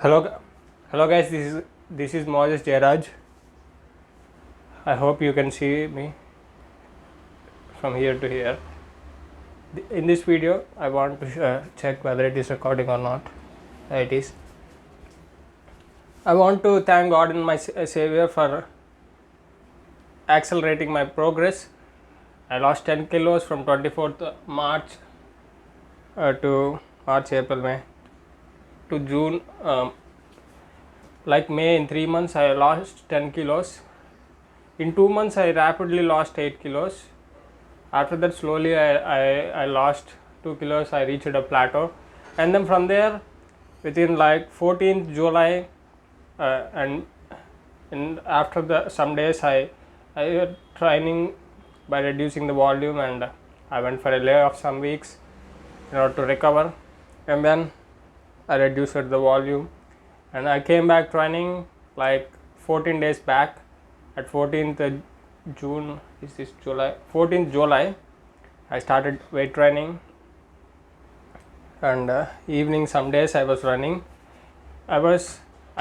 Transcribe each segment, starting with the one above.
Hello, hello guys. This is Moses Jairaj. I hope you can see me from here to here. In this video, I want to check whether it is recording or not. It is. I want to thank God and my Savior for accelerating my progress. I lost 10 kilos from 24th March to March, April, May to June. Like May, in 3 months, I lost 10 kilos. In 2 months, I rapidly lost 8 kilos. After that, slowly I lost 2 kilos. I reached a plateau, and then from there, within like 14th July, and after some days, I training by reducing the volume, and I went for a layoff some weeks in order to recover, and then I reduced the volume, and I came back training like 14 days back. At 14th June, is this July? 14th July, I started weight training, and evening some days I was running. I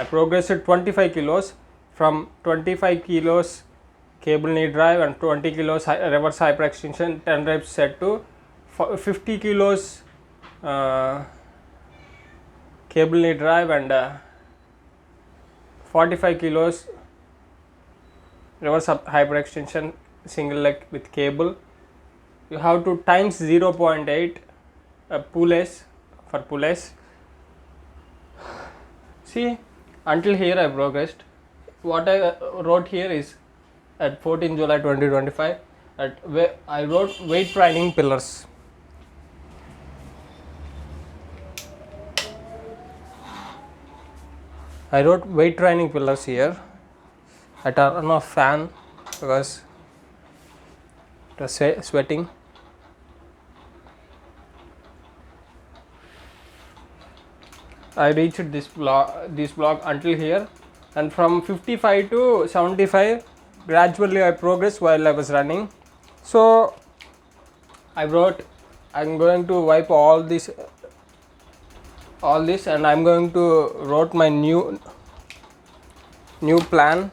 progressed 25 kilos from 25 kilos cable knee drive and 20 kilos reverse hyperextension 10 reps set to 50 kilos cable knee drive and 45 kilos reverse hyperextension single leg with cable. You have to times 0.8 pulleys for pulleys. See, until here I progressed. What I wrote here is at 14 July 2025 I wrote weight training pillars. I wrote weight training pillars here. I turned off fan because it was sweating. I reached this block until here, and from 55 to 75 gradually I progressed while I was running. So I wrote, I'm going to wipe all this and I'm going to wrote my new plan.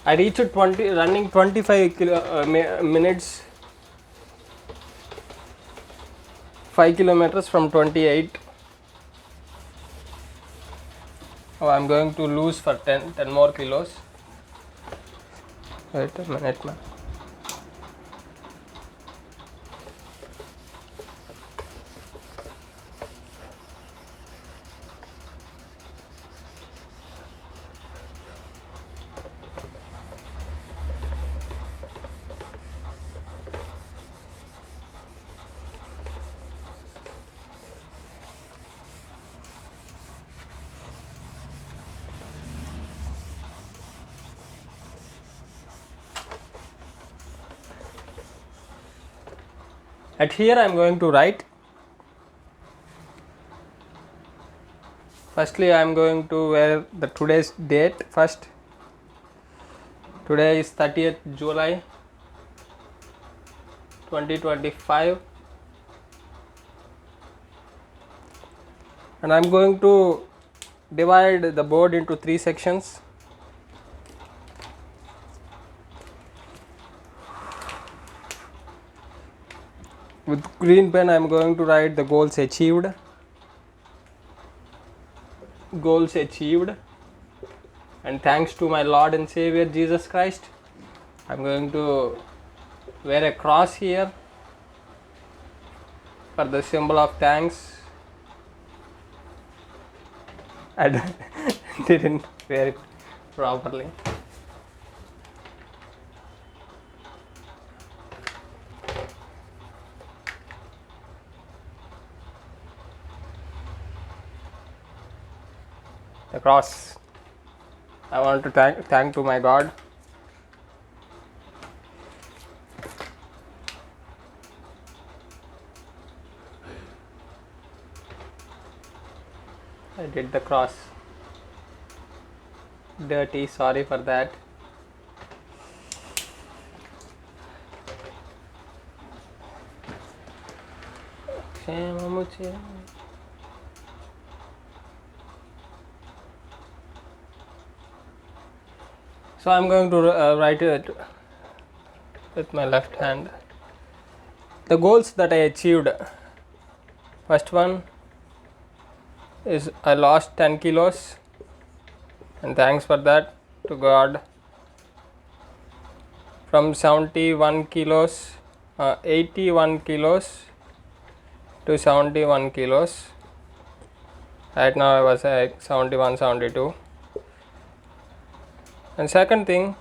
I reached running 25 minutes, 5 kilometers from 28. Oh, I'm going to lose for 10 more kilos. Wait a minute, man. At here I am going to write. Firstly, I am going to wear the today's date first. Today is 30th July 2025, and I am going to divide the board into 3 sections. With green pen I am going to write the goals achieved, and thanks to my Lord and Savior Jesus Christ. I am going to wear a cross here for the symbol of thanks. I didn't wear it properly. The cross. I want to thank to my God. I did the cross. Dirty, sorry for that. So I'm going to write it with my left hand. The goals that I achieved: first one is I lost 10 kilos, and thanks for that to God. From 71 kilos, 81 kilos to 71 kilos. Right now I was at 71, 72. And second thing,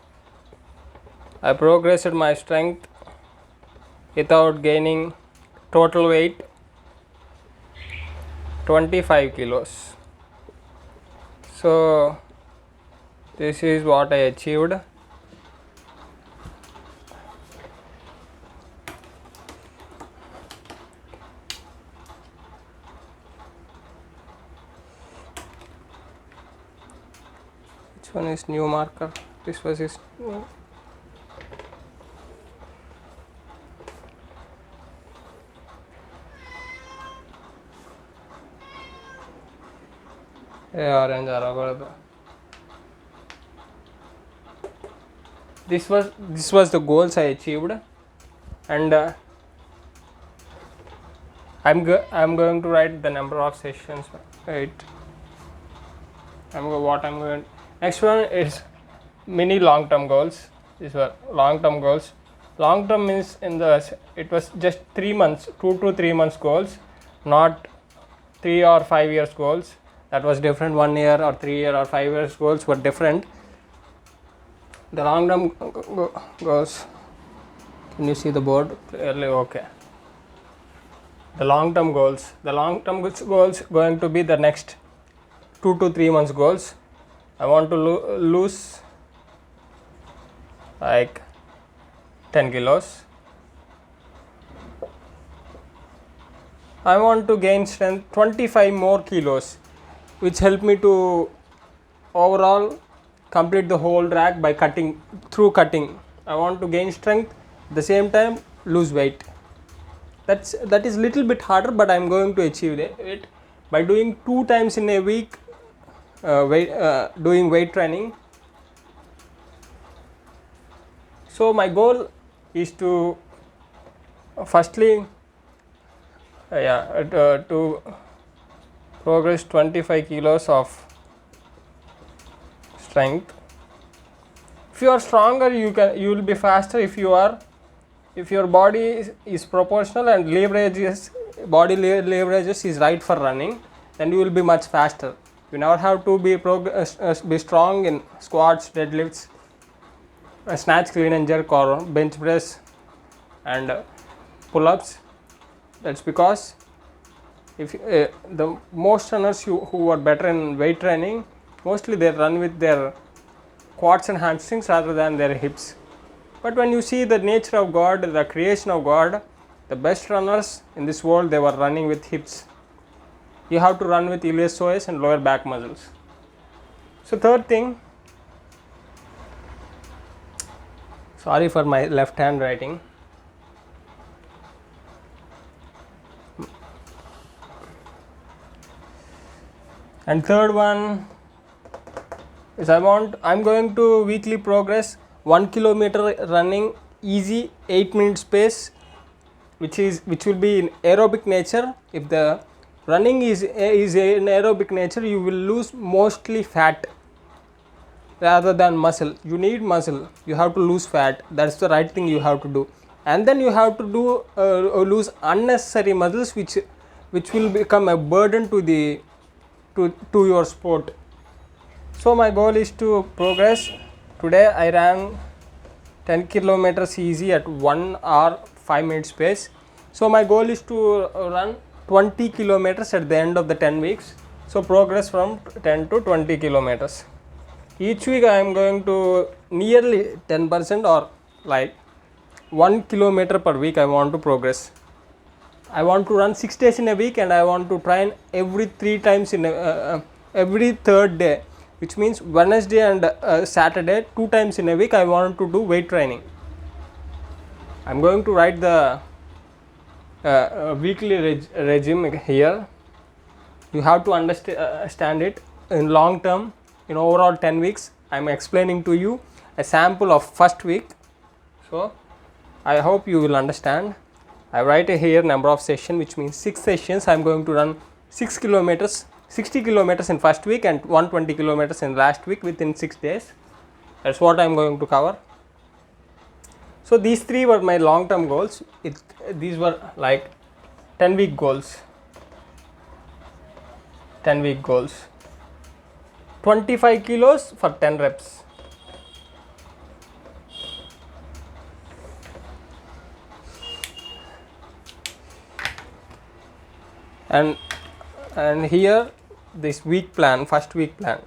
I progressed my strength without gaining total weight 25 kilos. So this is what I achieved. Which one is new marker? This was his new. Orange aragorada. This was the goals I achieved, and I'm going to write the number of sessions. Right. Next one is mini long term goals. These were long term goals. Long term means it was just 3 months, 2 to 3 months goals, not 3 or 5 years goals. That was different. 1 year or 3 year or 5 years goals were different. The long term goals. Can you see the board clearly? Okay. The long term goals. The long term goals going to be the next 2 to 3 months goals. I want to lose like 10 kilos. I want to gain strength 25 more kilos, which help me to overall complete the whole rack by cutting. I want to gain strength, at the same time lose weight. That is little bit harder, but I am going to achieve it by doing 2 times in a week, doing weight training. So my goal is to firstly to progress 25 kilos of strength. If you are stronger, you will be faster. If your body is proportional and body leverages is right for running, then you will be much faster. You never have to be strong in squats, deadlifts, snatch, clean and jerk, or bench press and pull-ups. That's because if the most runners who are better in weight training, mostly they run with their quads and hamstrings rather than their hips. But when you see the nature of God, the creation of God, the best runners in this world, they were running with hips. You have to run with iliopsoas and lower back muscles. So third thing, sorry for my left hand writing. And third one is I'm going to weekly progress 1 kilometer running easy 8 minutes pace, which will be in aerobic nature. If the running is in aerobic nature, you will lose mostly fat rather than muscle. You need muscle, you have to lose fat. That's the right thing you have to do. And then you have to do lose unnecessary muscles which will become a burden to your sport. So my goal is to progress. Today I ran 10 kilometers easy at 1 hour 5 minutes pace. So my goal is to run 20 kilometers at the end of the 10 weeks. So progress from 10 to 20 kilometers. Each week I am going to nearly 10% or like 1 kilometer per week I want to progress. I want to run 6 days in a week, and I want to train every 3 times in every third day, which means Wednesday and Saturday 2 times in a week I want to do weight training. I am going to write the weekly regime here. You have to understand it in long term. In overall 10 weeks I am explaining to you, a sample of first week. So I hope you will understand. I write here number of session, which means 6 sessions. I am going to run 6 kilometers, 60 kilometers in first week and 120 kilometers in last week within 6 days. That's what I am going to cover. So these 3 were my long term goals. These were like 10-week goals. 10-week goals. 25 kilos for 10 reps. And here this week plan, first week plan.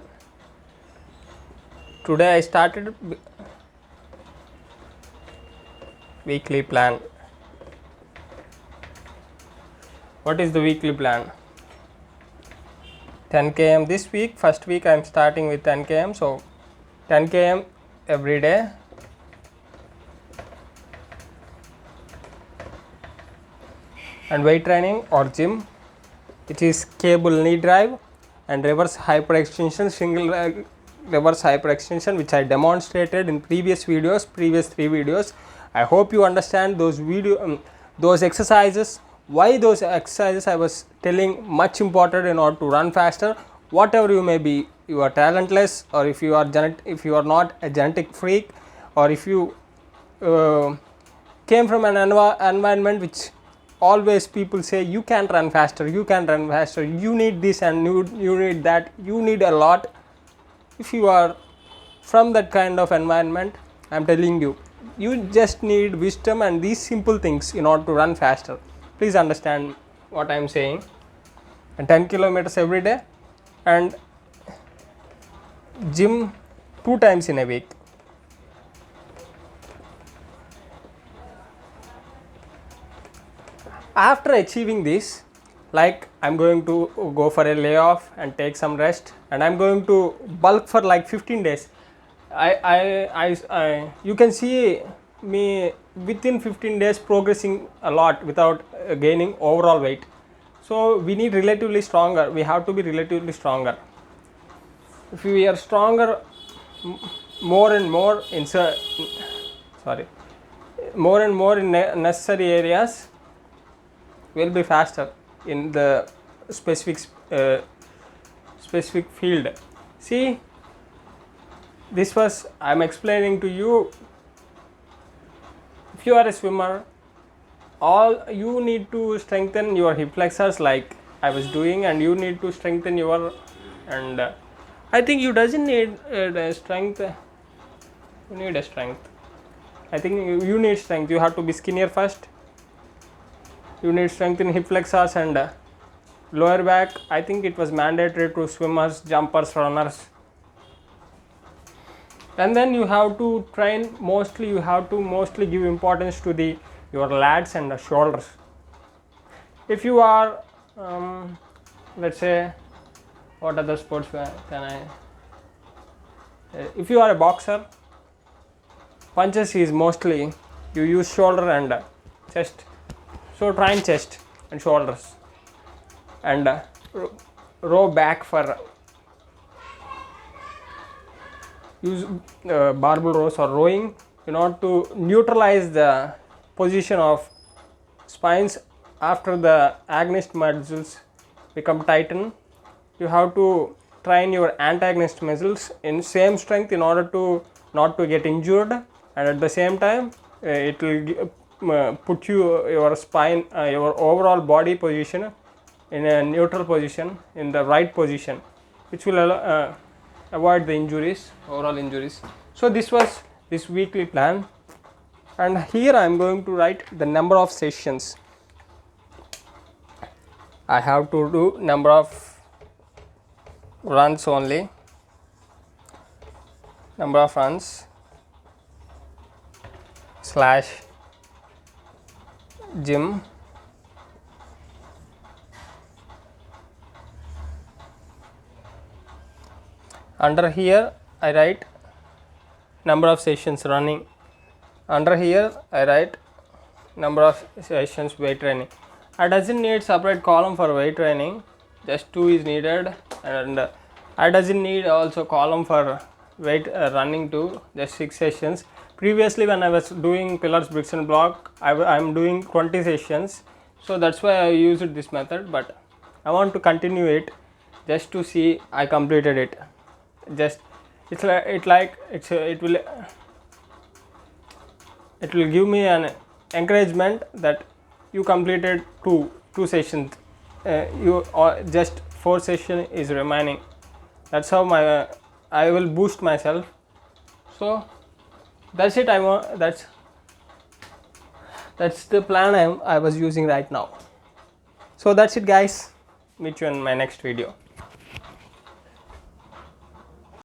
Today I started weekly plan. What is the weekly plan? 10 km this week. First week I am starting with 10 km. So 10 km every day. And weight training or gym. It is cable knee drive and reverse hyperextension, single reverse hyperextension, which I demonstrated in previous 3 videos. I hope you understand those exercises. Why those exercises I was telling much important in order to run faster. Whatever you may be, you are talentless, or if you are not a genetic freak, or if you came from an environment which always people say you can run faster, you need this and you need that, you need a lot. If you are from that kind of environment, I am telling you, you just need wisdom and these simple things in order to run faster. Please understand what I am saying. And 10 kilometers every day and gym 2 times in a week. After achieving this, like I am going to go for a layoff and take some rest, and I am going to bulk for like 15 days. You can see me within 15 days progressing a lot without gaining overall weight. So we need relatively stronger. We have to be relatively stronger. If we are stronger more and more in necessary areas, will be faster in the specific field. See, this was I am explaining to you. If you are a swimmer, all you need to strengthen your hip flexors like I was doing, and you need to strengthen your, and I think you doesn't need strength. You need a strength. I think you need strength. You have to be skinnier first. You need strength in hip flexors and lower back. I think it was mandatory to swimmers, jumpers, runners. And then you have to train mostly. You have to mostly give importance to your lats and the shoulders. If you are, let's say, what other sports can I? If you are a boxer, punches is mostly you use shoulder and chest. So train chest and shoulders, and row back for use barbell rows or rowing in order to neutralize the position of spines after the agonist muscles become tightened. You have to train your antagonist muscles in same strength in order to not to get injured, and at the same time it will put your spine, your overall body position in a neutral position, in the right position, which will avoid the injuries, overall injuries. So this was this weekly plan, and here I am going to write the number of sessions I have to do, number of runs only, number of runs / gym, under here I write number of sessions running, under here I write number of sessions weight training. I doesn't need separate column for weight training, just 2 is needed, and I doesn't need also column for running to just 6 sessions. Previously when I was doing pillars, bricks and block, I'm doing 20 sessions, so that's why I used this method, but I want to continue it just to see I completed it. Just it will give me an encouragement that you completed two sessions, you just 4 session is remaining. That's how I will boost myself. So that's it. That's the plan I was using right now. So that's it guys, meet you in my next video.